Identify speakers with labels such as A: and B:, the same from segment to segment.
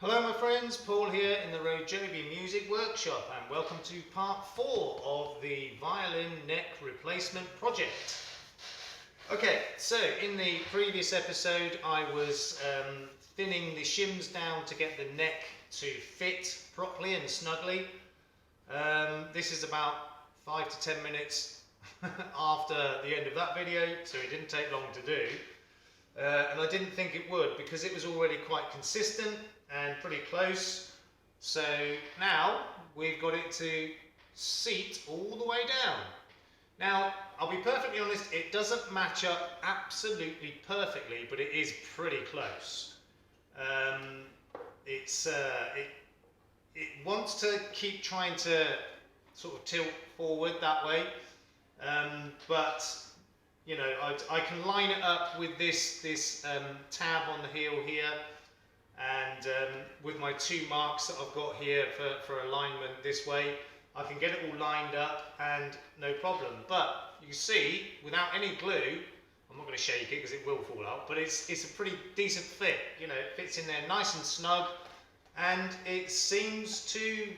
A: Hello my friends, Paul here in the RoJoBe Music Workshop and welcome to part 4 of the violin neck replacement project. Okay, so in the previous episode I was thinning the shims down to get the neck to fit properly and snugly. This is about 5 to 10 minutes after the end of that video, so it didn't take long to do. And I didn't think it would because it was already quite consistent and pretty close. So now we've got it to seat all the way down. Now, I'll be perfectly honest, it doesn't match up absolutely perfectly, but it is pretty close. It wants to keep trying to sort of tilt forward that way, but you know, I can line it up with this tab on the heel here, and with my 2 marks that I've got here for alignment this way, I can get it all lined up and no problem. But you see, without any glue, I'm not going to shake it because it will fall out, but it's a pretty decent fit. You know, it fits in there nice and snug, and it seems to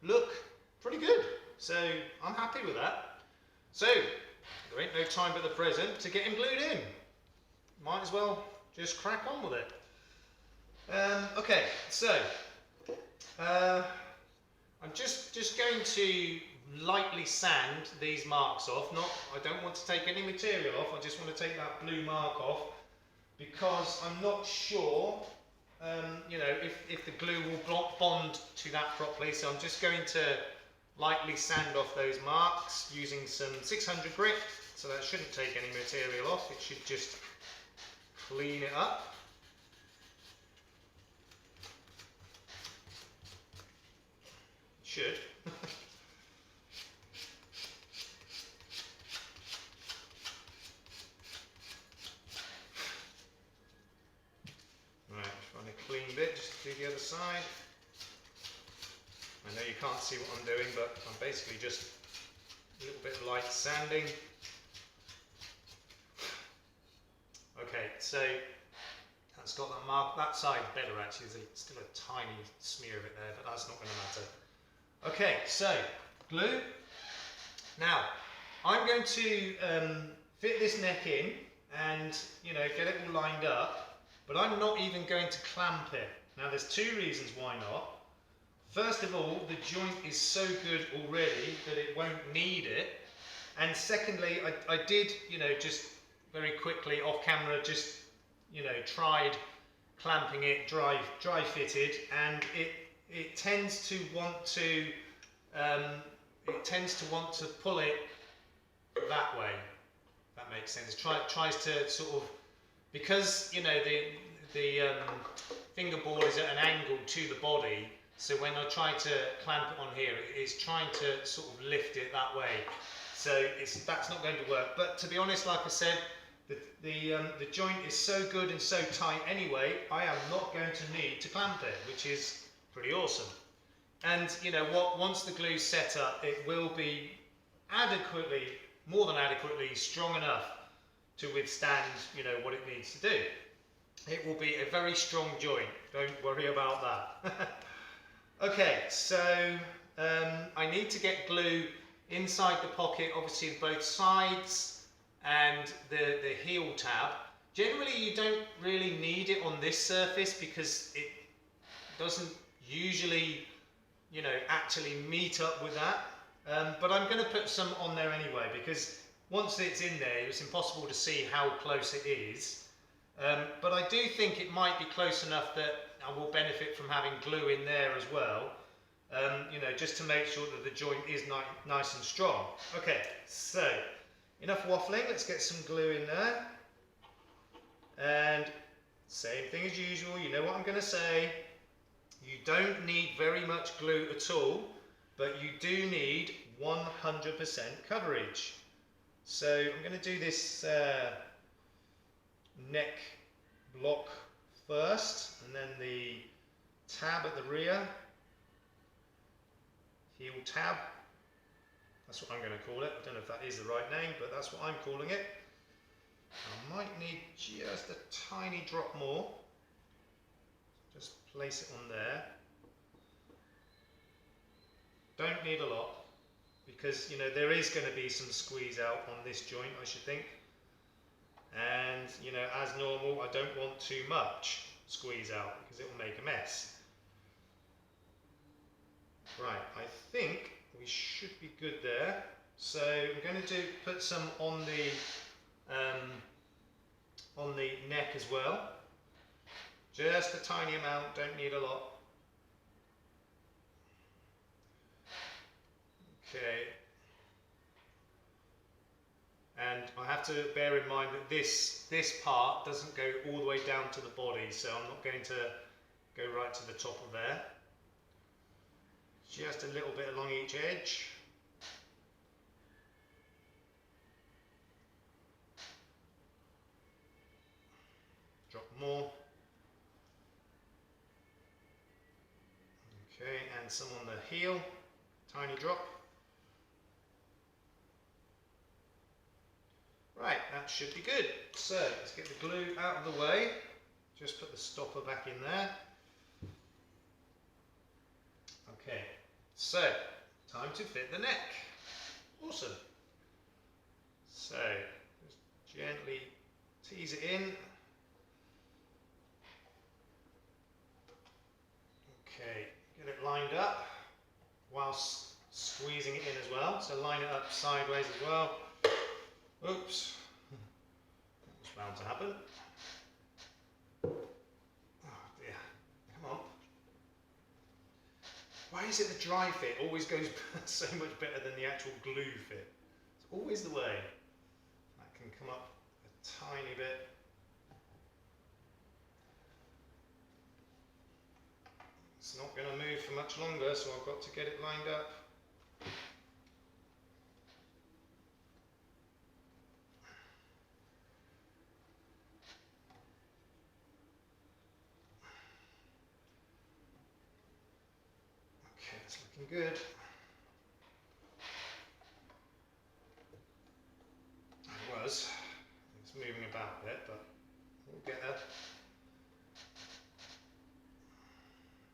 A: look pretty good. So I'm happy with that. So there ain't no time but the present to get him glued in. Might as well just crack on with it. Okay, so I'm just going to lightly sand these marks off. I don't want to take any material off. I just want to take that blue mark off because I'm not sure, you know, if the glue will bond to that properly. So I'm just going to lightly sand off those marks using some 600 grit, so that shouldn't take any material off, it should just clean it up. It should. Right, find a clean bit, just do the other side. I know you can't see what I'm doing, but I'm basically just a little bit of light sanding. Okay, so that's got that mark. That side better actually, there's still a tiny smear of it there, but that's not going to matter. Okay, so glue. Now, I'm going to fit this neck in and, you know, get it all lined up, but I'm not even going to clamp it. Now, there's 2 reasons why not. First of all, the joint is so good already that it won't need it. And secondly, I did, you know, just very quickly off camera, just, you know, tried clamping it, dry fitted, and it tends to want to pull it that way. If that makes sense. It tries to sort of, because, you know, the fingerboard is at an angle to the body. So when I try to clamp it on here, it's trying to sort of lift it that way. So that's not going to work. But to be honest, like I said, the joint is so good and so tight anyway, I am not going to need to clamp it, which is pretty awesome. And you know what? Once the glue's set up, it will be adequately, more than adequately, strong enough to withstand, you know, what it needs to do. It will be a very strong joint. Don't worry about that. Okay, so I need to get glue inside the pocket, obviously both sides and the heel tab. Generally you don't really need it on this surface because it doesn't usually, you know, actually meet up with that. But I'm going to put some on there anyway because once it's in there, it's impossible to see how close it is. But I do think it might be close enough that I will benefit from having glue in there as well, you know, just to make sure that the joint is nice and strong. Okay, so enough waffling, let's get some glue in there. And same thing as usual, you know what I'm going to say. You don't need very much glue at all, but you do need 100% coverage. So I'm going to do this neck block first, and then the tab at the rear, heel tab, that's what I'm going to call it. I don't know if that is the right name, but that's what I'm calling it. I might need just a tiny drop more. Just place it on there. Don't need a lot, because you know there is going to be some squeeze out on this joint, I should think. And you know, as normal, I don't want too much squeeze out because it will make a mess. Right, I think we should be good there. So I'm going to put some on the neck as well. Just a tiny amount, don't need a lot. Okay. And I have to bear in mind that this part doesn't go all the way down to the body, so I'm not going to go right to the top of there. Just a little bit along each edge. Drop more. Okay, and some on the heel, tiny drop. Right, that should be good. So let's get the glue out of the way. Just put the stopper back in there. Okay, so time to fit the neck. Awesome. So just gently tease it in. Okay, get it lined up whilst squeezing it in as well. So line it up sideways as well. Oops, that was bound to happen. Oh dear, come on. Why is it the dry fit always goes so much better than the actual glue fit? It's always the way. That can come up a tiny bit. It's not going to move for much longer, so I've got to get it lined up. Okay, that's looking good. It was. It's moving about a bit, but we'll get there.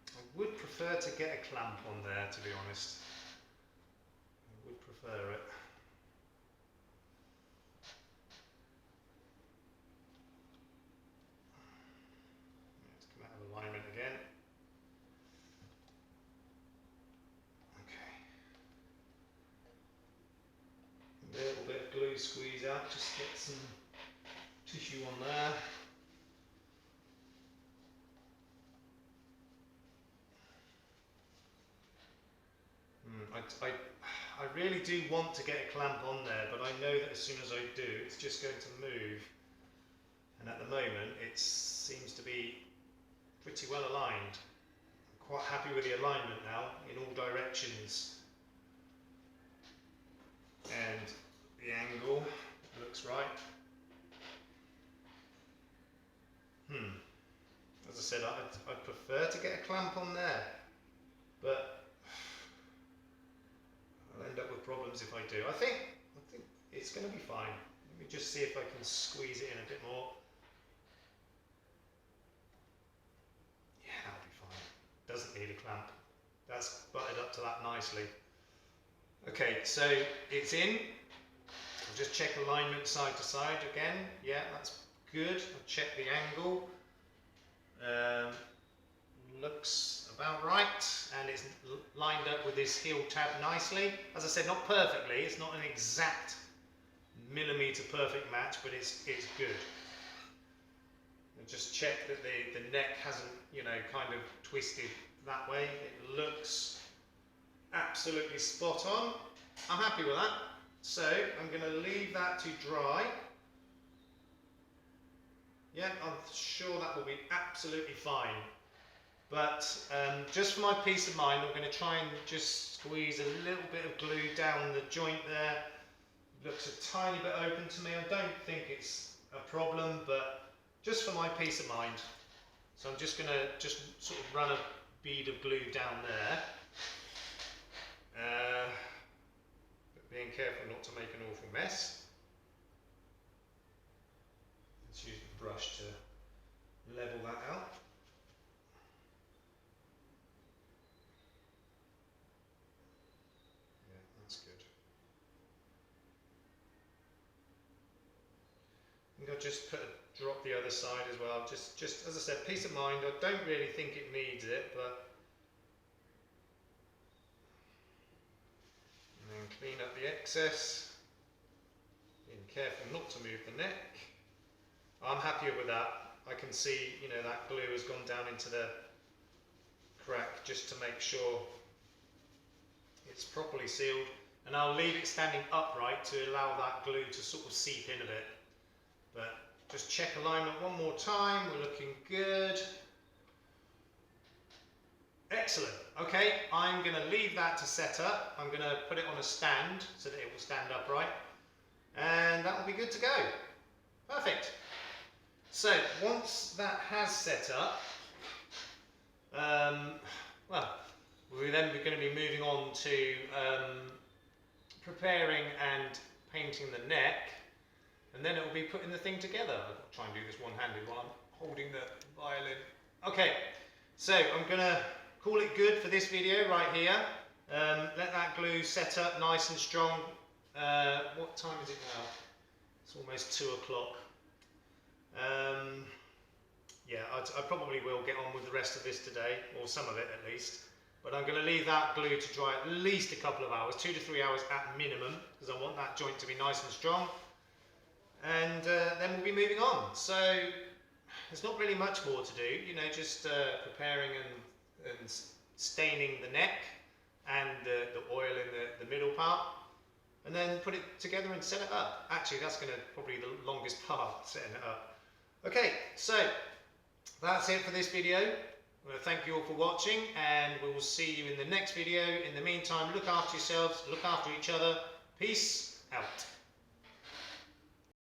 A: I would prefer to get a clamp on there, to be honest. I would prefer it. Let's come out of alignment again. Okay. A little bit of glue squeeze out, just get some tissue on there. I really do want to get a clamp on there, but I know that as soon as I do, it's just going to move. And at the moment, it seems to be pretty well aligned. I'm quite happy with the alignment now, in all directions. And the angle looks right. As I said, I'd prefer to get a clamp on there, but I'll end up with problems if I do. I think it's going to be fine. Let me just see if I can squeeze it in a bit more. Yeah, that'll be fine. Doesn't need a clamp. That's butted up to that nicely. Okay, so it's in. I'll just check alignment side to side again. Yeah, that's good. I'll check the angle. Looks about right, and it's lined up with this heel tab nicely. As I said, not perfectly. It's not an exact millimetre perfect match, but it's good. And just check that the neck hasn't, you know, kind of twisted that way. It looks absolutely spot on. I'm happy with that. So I'm going to leave that to dry. Yeah, I'm sure that will be absolutely fine. But just for my peace of mind, I'm going to try and just squeeze a little bit of glue down the joint there. Looks a tiny bit open to me. I don't think it's a problem, but just for my peace of mind. So I'm just going to just sort of run a bead of glue down there. But being careful not to make an awful mess. Let's use the brush to level that out. think I'll just drop the other side as well. Just as I said, peace of mind. I don't really think it needs it, but and then clean up the excess. Being careful not to move the neck. I'm happier with that. I can see, you know, that glue has gone down into the crack just to make sure it's properly sealed. And I'll leave it standing upright to allow that glue to sort of seep in a bit. But just check alignment one more time. We're looking good. Excellent. Okay, I'm going to leave that to set up. I'm going to put it on a stand so that it will stand upright. And that will be good to go. Perfect. So once that has set up, well, we're then going to be moving on to preparing and painting the neck, and then it will be putting the thing together. I'll try and do this one-handed while I'm holding the violin. Okay, so I'm going to call it good for this video right here. Let that glue set up nice and strong. What time is it now? It's almost 2 o'clock. Yeah, I probably will get on with the rest of this today, or some of it at least. But I'm going to leave that glue to dry at least a couple of hours, 2 to 3 hours at minimum, because I want that joint to be nice and strong. And then we'll be moving on. So there's not really much more to do, you know, just preparing and staining the neck and the oil in the middle part, and then put it together and set it up. Actually, that's going to probably be the longest part, setting it up. Okay, so that's it for this video. I want to thank you all for watching, and we will see you in the next video. In the meantime, look after yourselves, look after each other. Peace out.